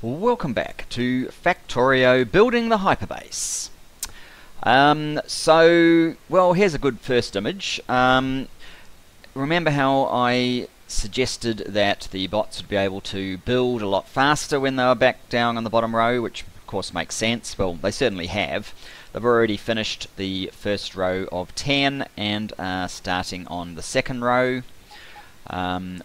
Welcome back to Factorio building the Hyperbase. Well, here's a good first image. Remember how I suggested that the bots would be able to build a lot faster when they were back down on the bottom row, which of course makes sense. Well, they certainly have. They've already finished the first row of 10 and are starting on the second row.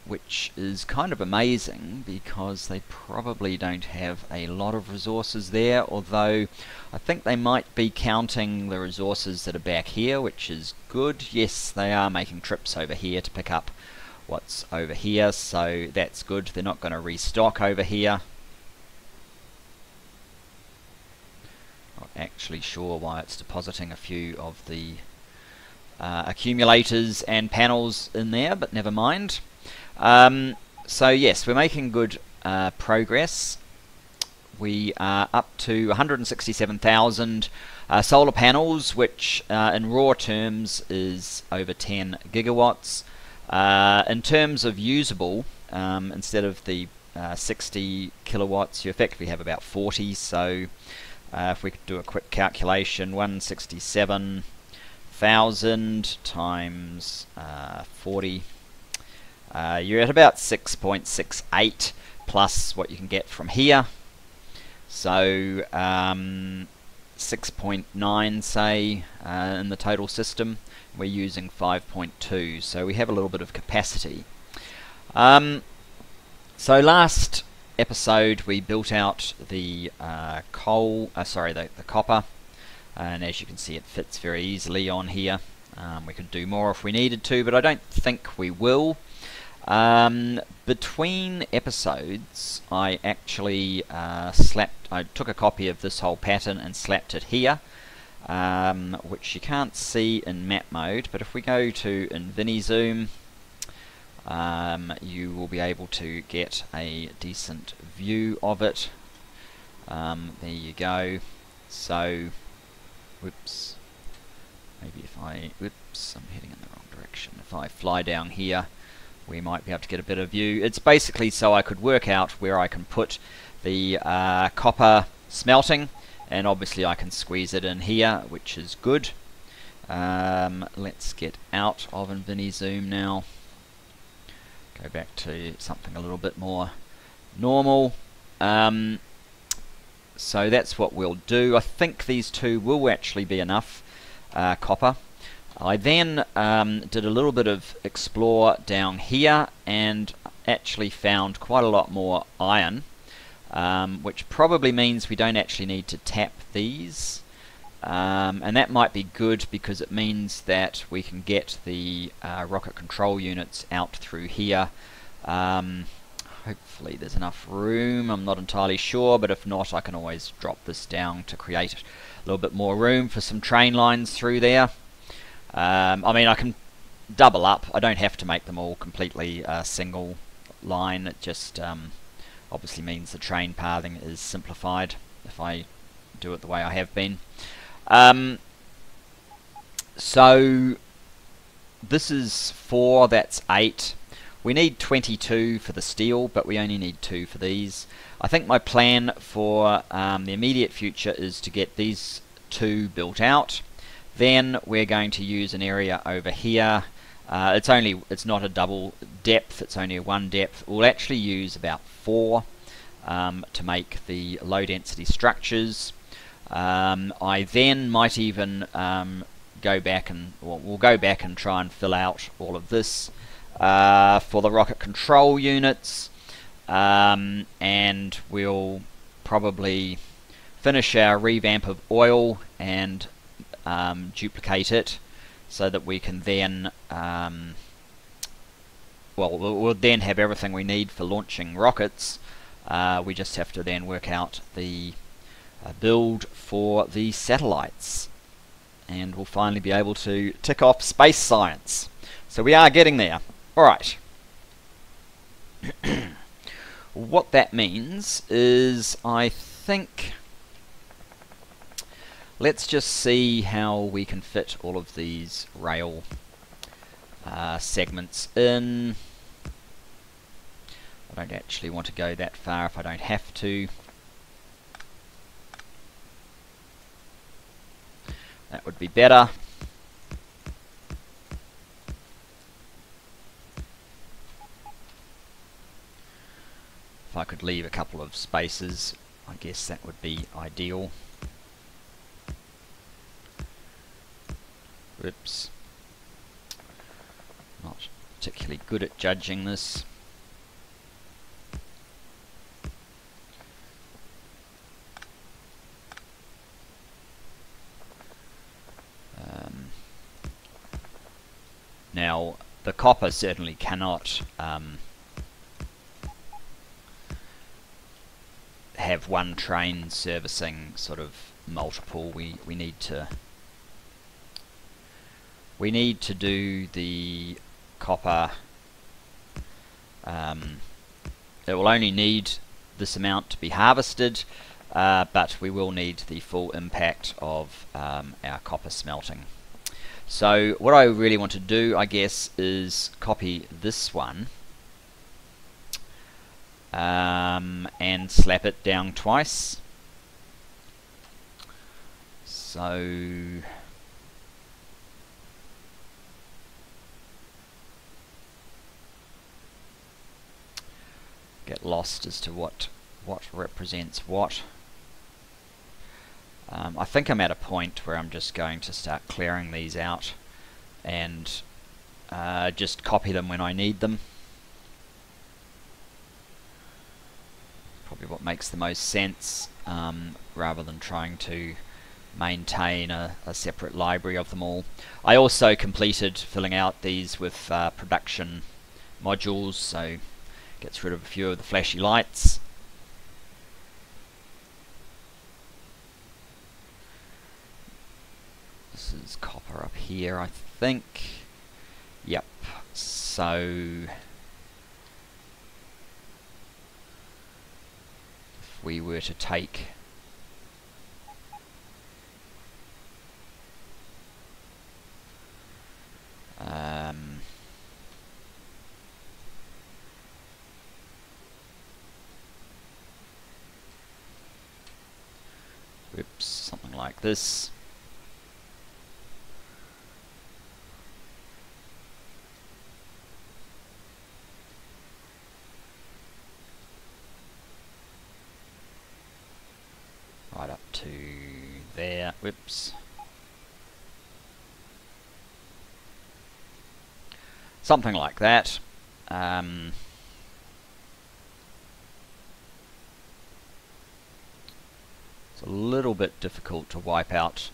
Which is kind of amazing because they probably don't have a lot of resources there, although I think they might be counting the resources that are back here, which is good. Yes, they are making trips over here to pick up what's over here, so that's good. They're not going to restock over here. Not actually sure why it's depositing a few of the accumulators and panels in there, but never mind. So yes, we're making good progress. We are up to 167,000 solar panels, which in raw terms is over 10 gigawatts. In terms of usable, instead of the 60 kilowatts, you effectively have about 40. So if we could do a quick calculation, 167,000 times 40, you're at about 6.68 plus what you can get from here. So 6.9 say in the total system. We're using 5.2, so we have a little bit of capacity. So last episode we built out the the copper, and as you can see it fits very easily on here. We could do more if we needed to, but I don't think we will. Between episodes I actually I took a copy of this whole pattern and slapped it here, which you can't see in map mode, but if we go to InfiniZoom, you will be able to get a decent view of it. There you go. So whoops, maybe if I I'm heading in the wrong direction. If I fly down here, we might be able to get a better view. It's basically so I could work out where I can put the copper smelting, and obviously I can squeeze it in here, which is good. Let's get out of InfiniZoom now. Go back to something a little bit more normal. So that's what we'll do. I think these two will actually be enough copper. I then did a little bit of explore down here and actually found quite a lot more iron, which probably means we don't actually need to tap these, and that might be good because it means that we can get the rocket control units out through here. Hopefully there's enough room. I'm not entirely sure, but if not, I can always drop this down to create a little bit more room for some train lines through there. I mean, I can double up. I don't have to make them all completely single line. It just obviously means the train pathing is simplified if I do it the way I have been. So this is 4, that's 8. We need 22 for the steel, but we only need 2 for these. I think my plan for the immediate future is to get these 2 built out. Then we're going to use an area over here. It's not a double depth, it's only a 1 depth. We'll actually use about 4 to make the low density structures. I then might even go back and we'll go back and try and fill out all of this for the rocket control units, and we'll probably finish our revamp of oil and duplicate it so that we can then we'll then have everything we need for launching rockets. We just have to then work out the build for the satellites, and we'll finally be able to tick off space science. So we are getting there. Alright. What that means is, I think, let's just see how we can fit all of these rail segments in. I don't actually want to go that far if I don't have to. That would be better. If I could leave a couple of spaces, I guess that would be ideal. Oops. Not particularly good at judging this. Now, the copper certainly cannot have one train servicing sort of multiple. We need to do the copper. It will only need this amount to be harvested, but we will need the full impact of our copper smelting. So what I really want to do, I guess, is copy this one and slap it down twice. So get lost as to what represents what. I think I'm at a point where I'm just going to start clearing these out and just copy them when I need them. Probably what makes the most sense, rather than trying to maintain a separate library of them all. I also completed filling out these with production modules, so gets rid of a few of the flashy lights. This is copper up here, I think. Yep. So if we were to take oops, something like this. Right up to there. Whoops. Something like that. It's a little bit difficult to wipe out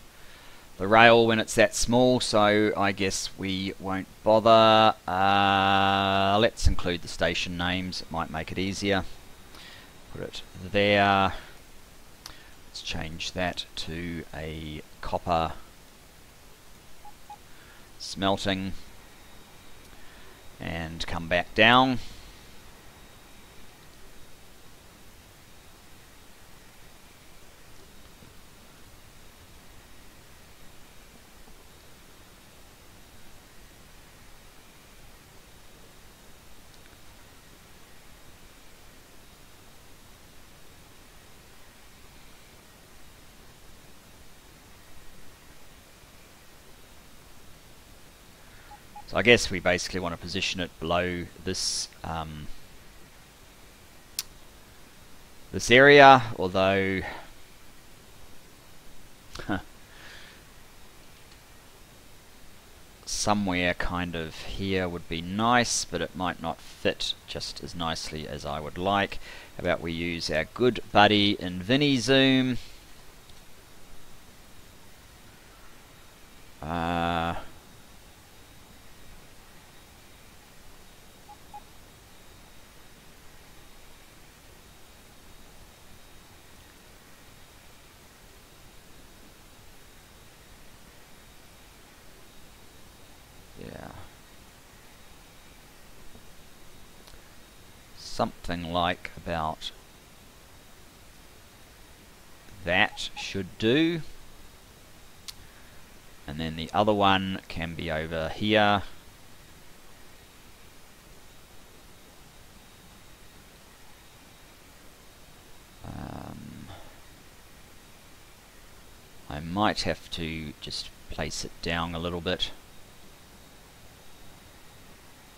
the rail when it's that small, so I guess we won't bother. Let's include the station names, it might make it easier. Put it there. Let's change that to a copper smelting and come back down. So I guess we basically want to position it below this this area, although somewhere kind of here would be nice, but it might not fit just as nicely as I would like. How about we use our good buddy InfiniZoom. Yeah. Something like about that should do. And then the other one can be over here. I might have to just place it down a little bit,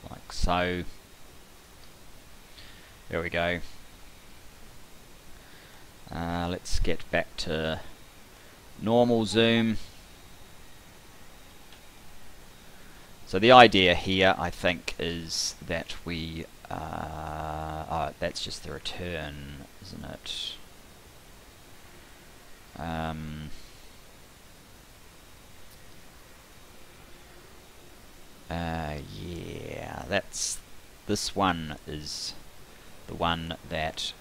like so. There we go. Let's get back to normal zoom. So the idea here, I think, is that we oh, that's just the return, isn't it? Yeah, that's, this one is the one that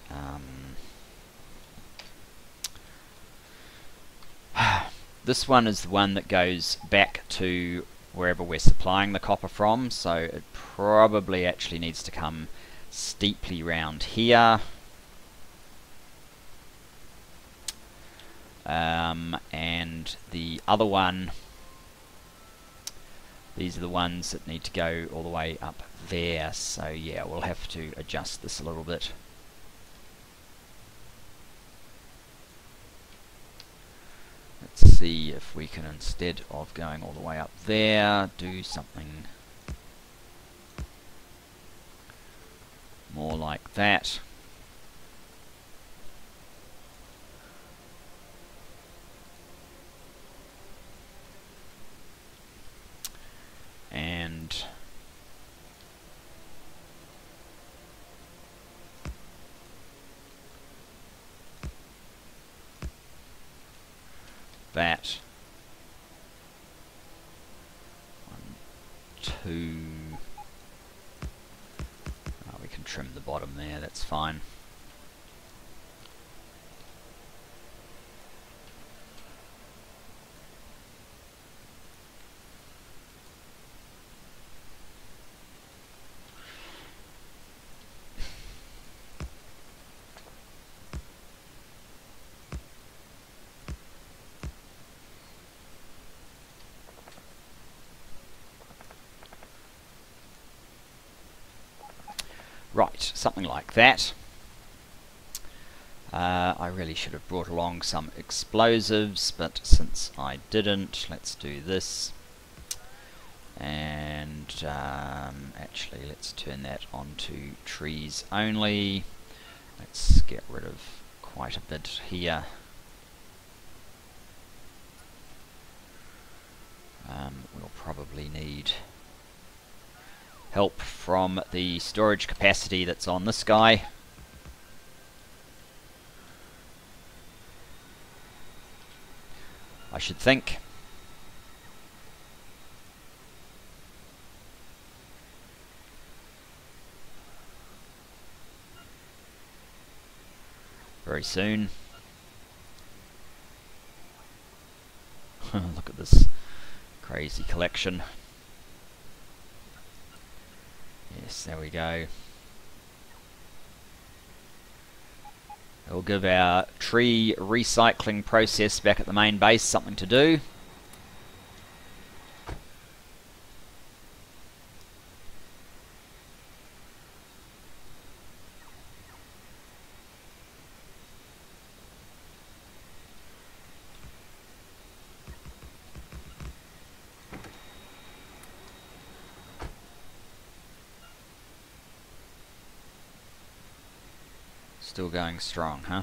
this one is the one that goes back to wherever we're supplying the copper from, so it probably actually needs to come steeply round here. And the other one, these are the ones that need to go all the way up there, so yeah, we'll have to adjust this a little bit. Let's see if we can, instead of going all the way up there, do something more like that. And that. 1, 2. Oh, we can trim the bottom there, that's fine. Right, something like that. I really should have brought along some explosives, but since I didn't, let's do this. And actually, let's turn that onto trees only. Let's get rid of quite a bit here. We'll probably need help from the storage capacity that's on this guy. I should think. Very soon. Look at this crazy collection. Yes, there we go. It'll give our tree recycling process back at the main base something to do. Still going strong, huh?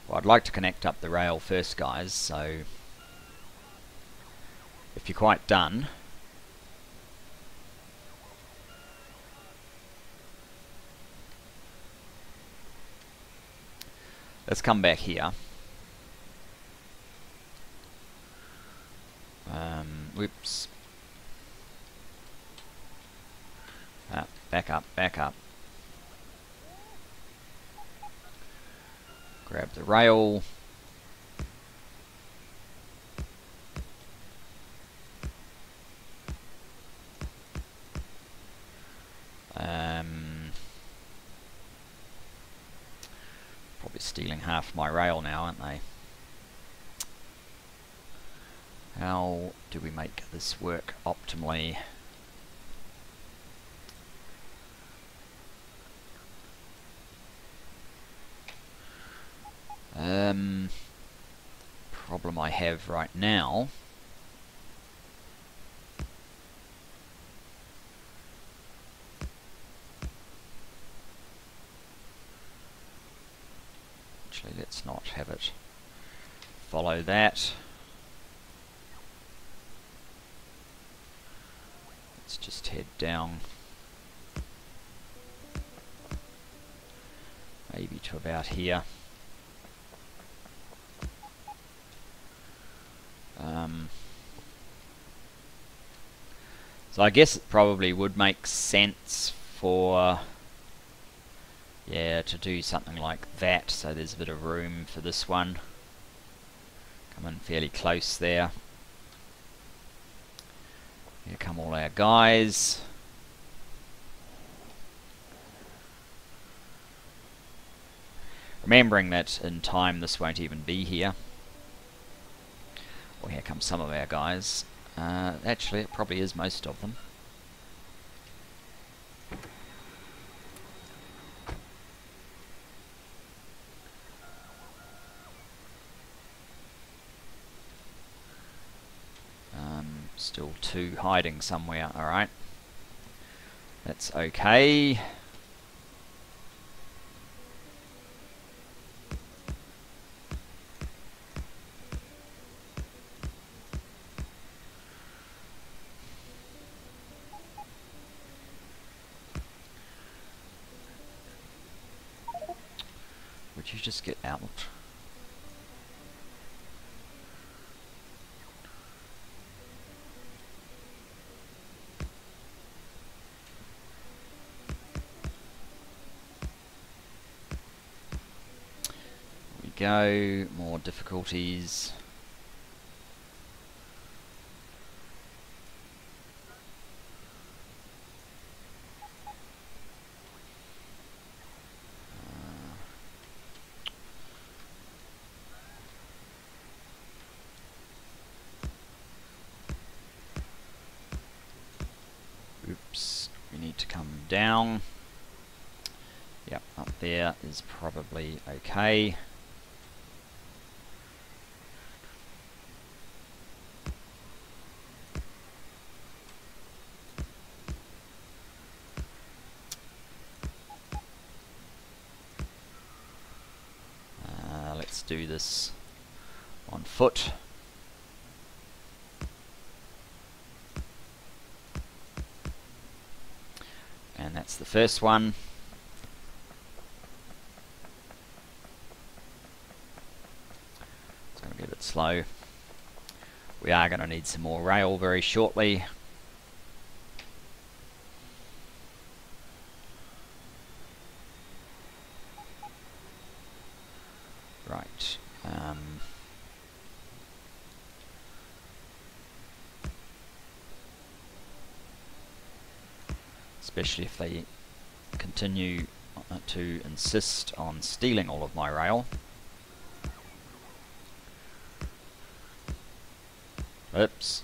Well, I'd like to connect up the rail first, guys, so if you're quite done, let's come back here. Whoops. Back up, back up. Grab the rail. Probably stealing half my rail now, aren't they? How do we make this work optimally? problem I have right now actually, let's not have it follow that. Let's just head down maybe to about here. So I guess it probably would make sense for, yeah, to do something like that, so there's a bit of room for this one. Come in fairly close there. Here come all our guys. Remembering that in time this won't even be here. Well, here come some of our guys. Actually, it probably is most of them. Still two hiding somewhere, alright. That's okay. Would you just get out? Go, more difficulties. Oops, we need to come down. Yep, up there is probably okay. Let's do this on foot. And that's the first one. It's going to be a bit slow. We are going to need some more rail very shortly. Right. Especially if they continue to insist on stealing all of my rail. Oops.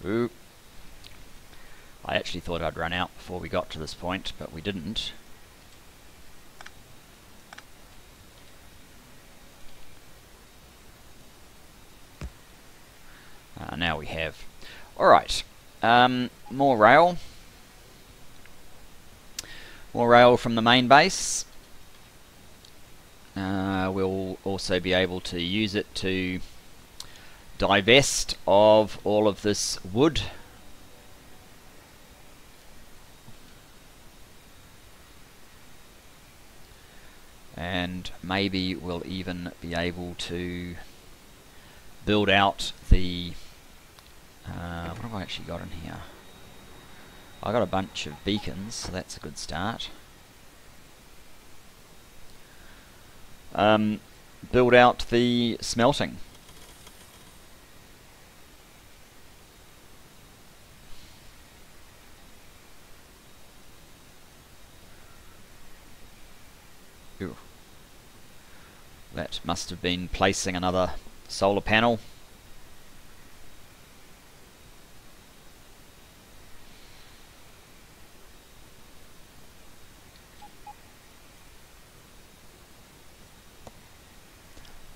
Ooh. I actually thought I'd run out before we got to this point, but we didn't. Now we have. Alright, more rail. More rail from the main base. We'll also be able to use it to divest of all of this wood. And maybe we'll even be able to build out the what have I actually got in here? I got a bunch of beacons, so that's a good start. Build out the smelting. must have been placing another solar panel.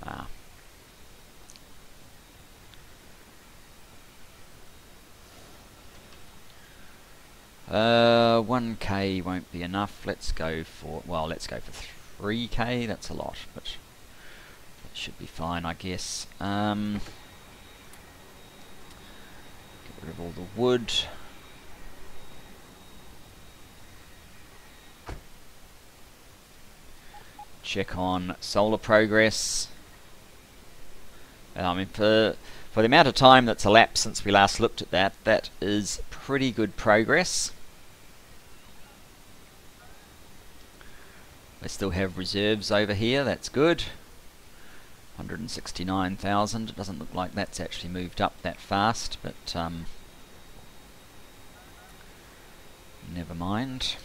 Ah. 1k won't be enough. Let's go for 3k. That's a lot, but that should be fine, I guess. Get rid of all the wood. Check on solar progress. I mean, for the amount of time that's elapsed since we last looked at that, that is pretty good progress. I still have reserves over here, that's good. 169,000, it doesn't look like that's actually moved up that fast, but never mind.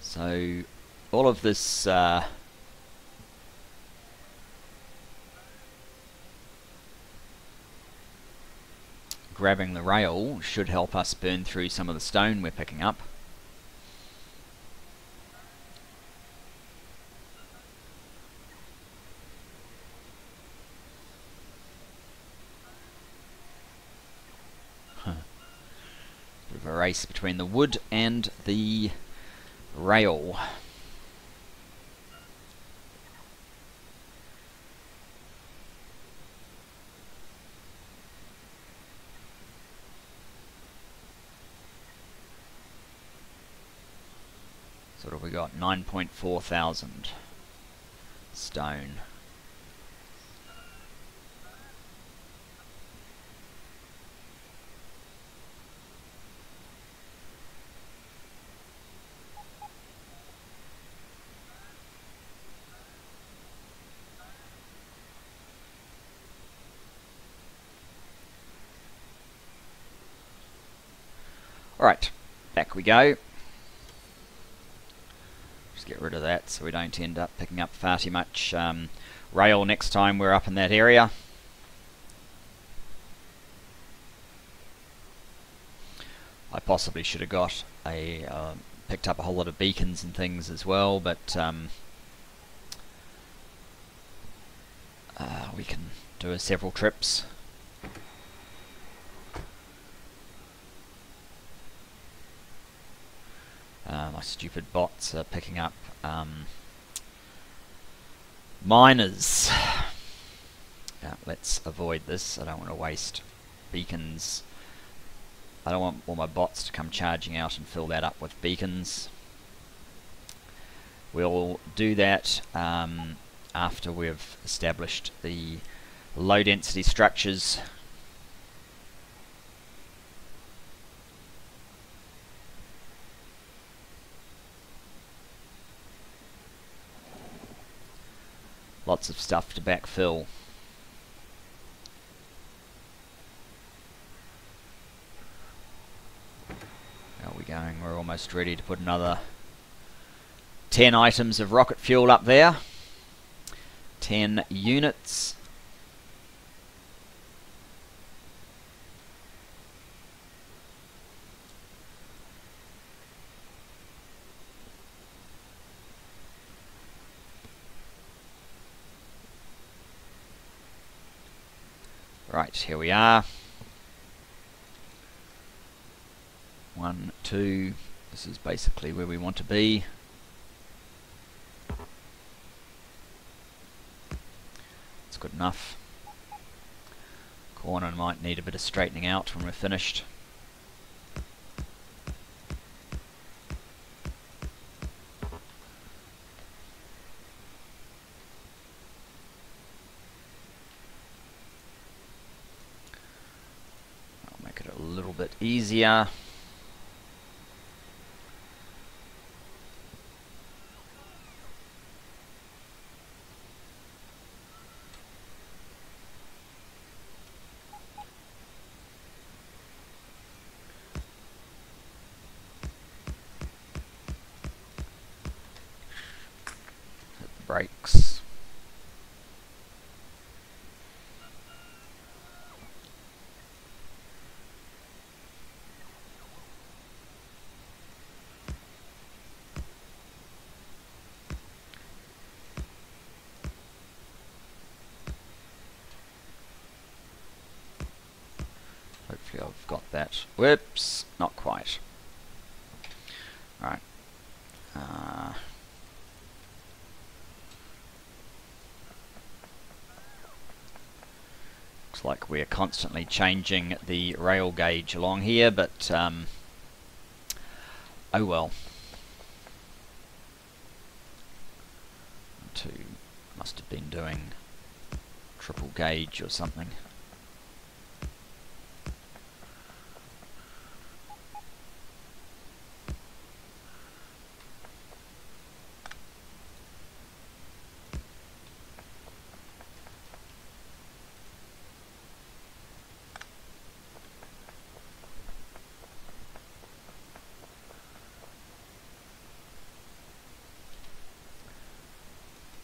So all of this grabbing the rail should help us burn through some of the stone we're picking up. Bit of a race between the wood and the rail. So what have we got? 9.4 thousand stone. Alright, back we go. Just get rid of that so we don't end up picking up far too much rail next time we're up in that area. I possibly should have got a picked up a whole lot of beacons and things as well, but we can do several trips. My stupid bots are picking up miners. Let's avoid this. I don't want to waste beacons. I don't want all my bots to come charging out and fill that up with beacons. We'll do that after we've established the low density structures. Lots of stuff to backfill. How are we going? We're almost ready to put another 10 items of rocket fuel up there. 10 units. Right, here we are. 1, 2. This is basically where we want to be. It's good enough. Corner might need a bit of straightening out when we're finished. Bit easier. brakes. Hopefully I've got that. Whoops, not quite. Alright. Looks like we're constantly changing the rail gauge along here, but oh well. Must have been doing triple gauge or something.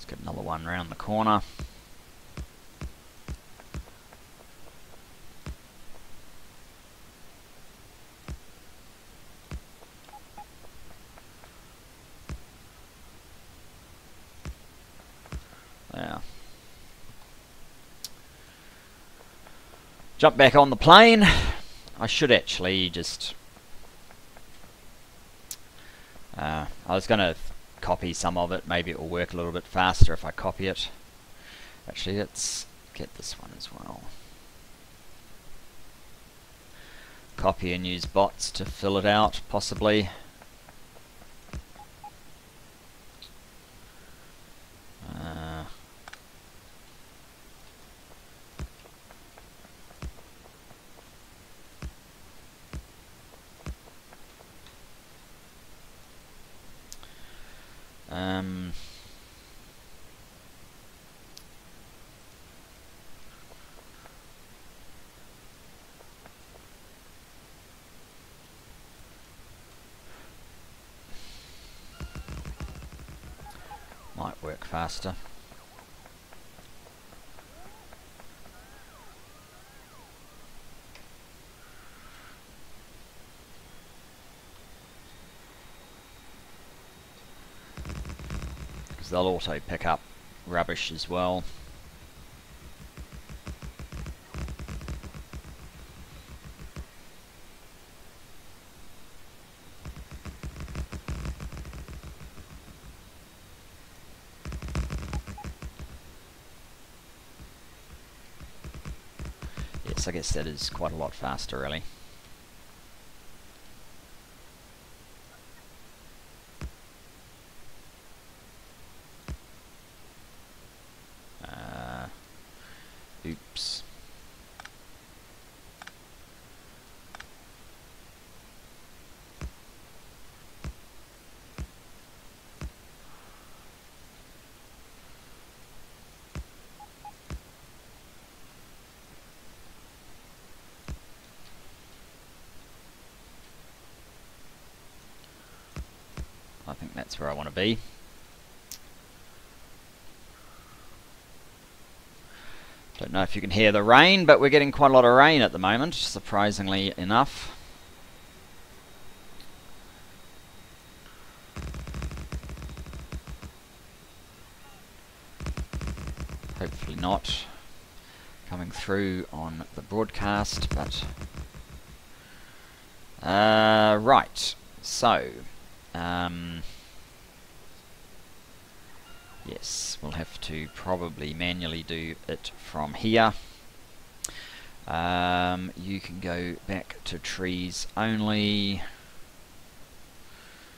Get another one round the corner. There. Jump back on the plane. I should actually just I was going to copy some of it. Maybe it will work a little bit faster if I copy it. Actually, let's get this one as well. Copy and use bots to fill it out, possibly. Might work faster. Because they'll auto pick up rubbish as well. I guess that is quite a lot faster, really. Oops. I think that's where I want to be. Don't know if you can hear the rain, but we're getting quite a lot of rain at the moment, surprisingly enough. Hopefully not coming through on the broadcast, but right, so yes, we'll have to probably manually do it from here. You can go back to trees only.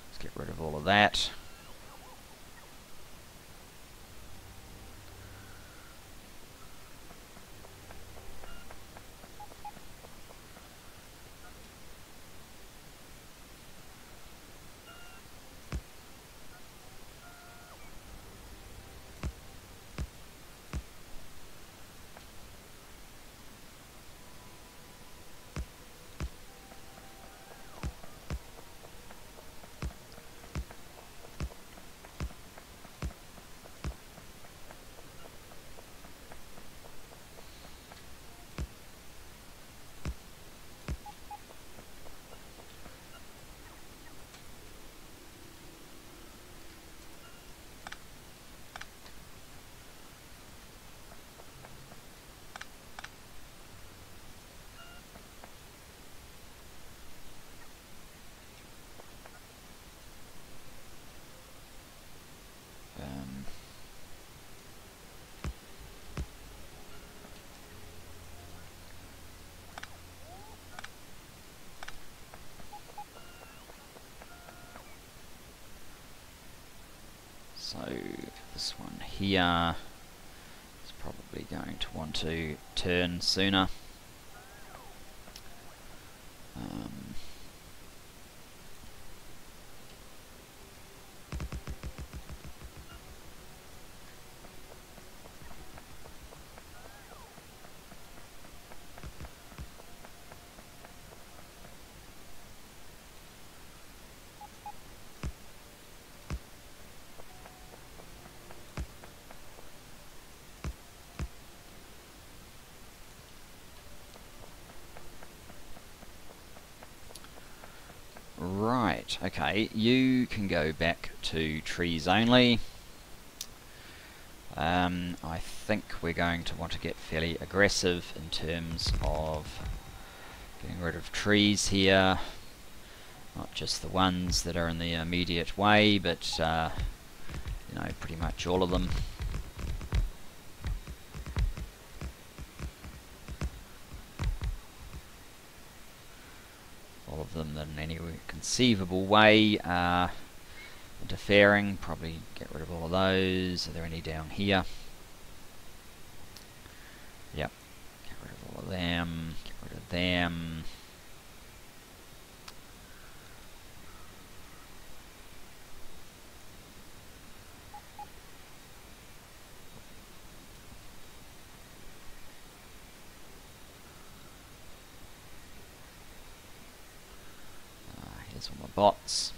Let's get rid of all of that. So this one here is probably going to want to turn sooner. Right, okay, you can go back to trees only. I think we're going to want to get fairly aggressive in terms of getting rid of trees here. Not just the ones that are in the immediate way, but you know, pretty much all of them. All of them that in any conceivable way are interfering. Probably get rid of all of those. Are there any down here? Yep. Get rid of all of them. Get rid of them. Here's all my bots.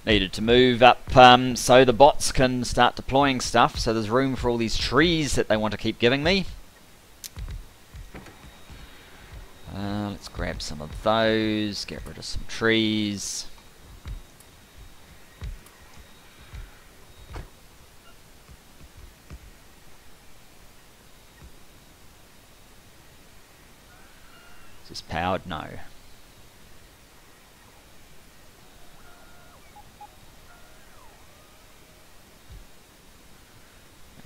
Needed to move up so the bots can start deploying stuff, so there's room for all these trees that they want to keep giving me. Let's grab some of those, get rid of some trees. Is this powered? No.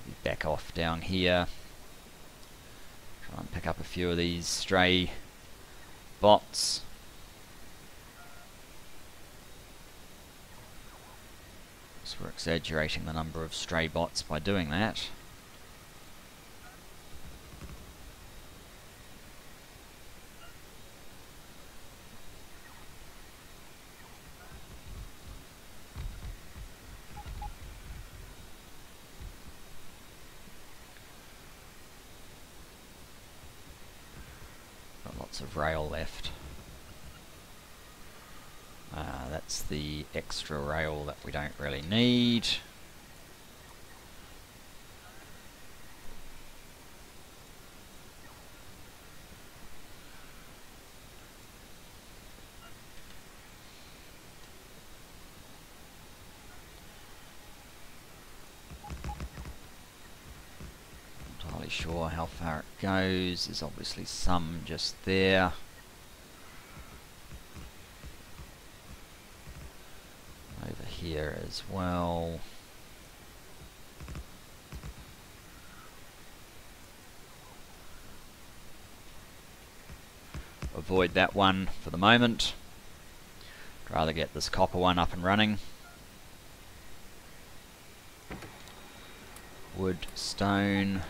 Maybe back off down here. Try and pick up a few of these stray bots. So we're exaggerating the number of stray bots by doing that. Lots of rail left. That's the extra rail that we don't really need. Sure how far it goes. There's obviously some just there. Over here as well. Avoid that one for the moment. I'd rather get this copper one up and running. Wood, stone.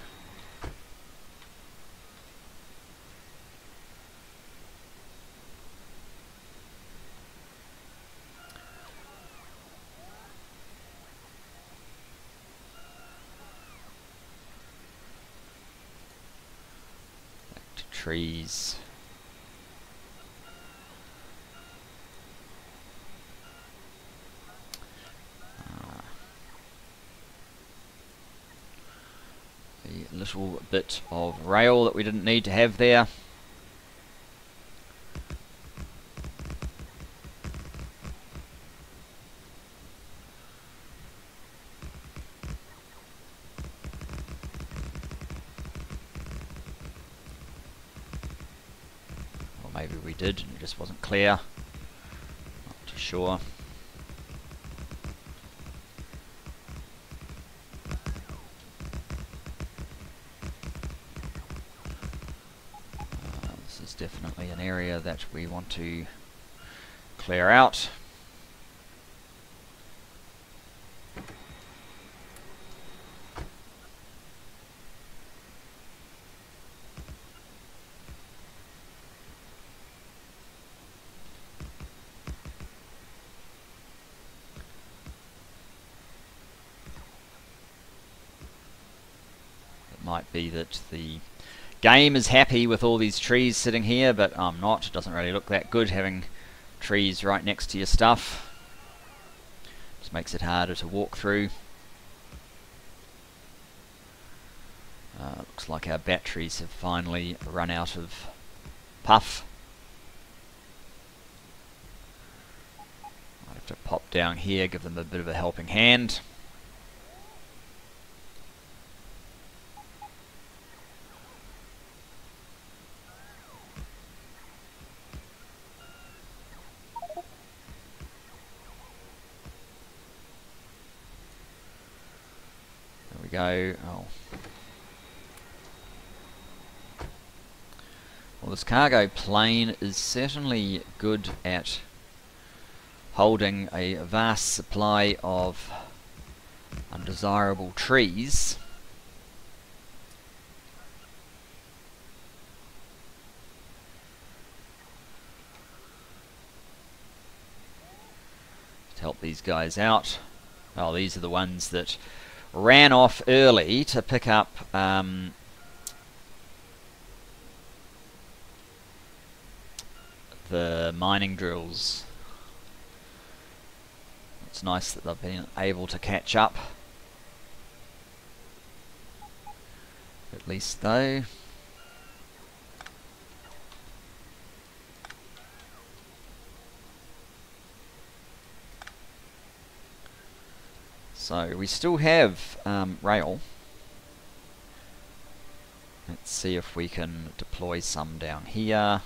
Trees. The little bit of rail that we didn't need to have there. maybe we did and it just wasn't clear. Not too sure. This is definitely an area that we want to clear out. Might be that the game is happy with all these trees sitting here, but I'm not. It doesn't really look that good having trees right next to your stuff. Just makes it harder to walk through. Looks like our batteries have finally run out of puff. Might have to pop down here, give them a bit of a helping hand. Go. Oh. Well, this cargo plane is certainly good at holding a vast supply of undesirable trees. To help these guys out. Oh, these are the ones that ran off early to pick up the mining drills. It's nice that they've been able to catch up. At least though. So we still have rail. Let's see if we can deploy some down here.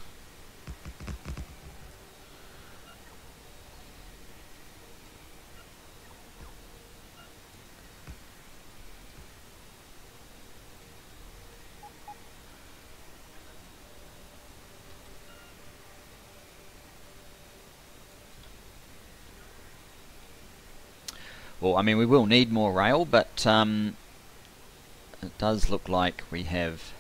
Well, I mean, we will need more rail, but it does look like we have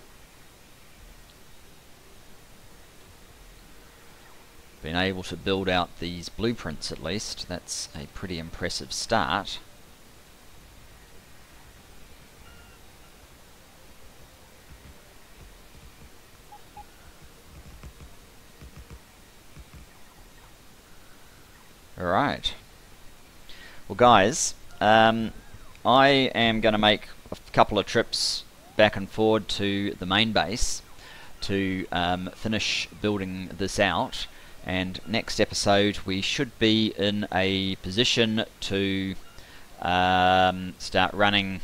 been able to build out these blueprints at least. That's a pretty impressive start. Alright. Well guys, I am going to make a couple of trips back and forward to the main base to finish building this out, and next episode we should be in a position to start running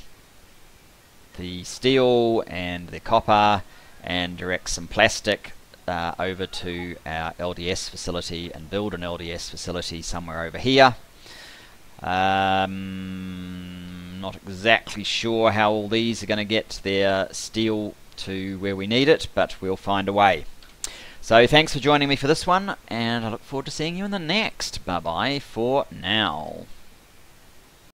the steel and the copper and direct some plastic over to our LDS facility and build an LDS facility somewhere over here. Not exactly sure how all these are going to get their steel to where we need it, but we'll find a way. So thanks for joining me for this one, and I look forward to seeing you in the next. Bye bye for now.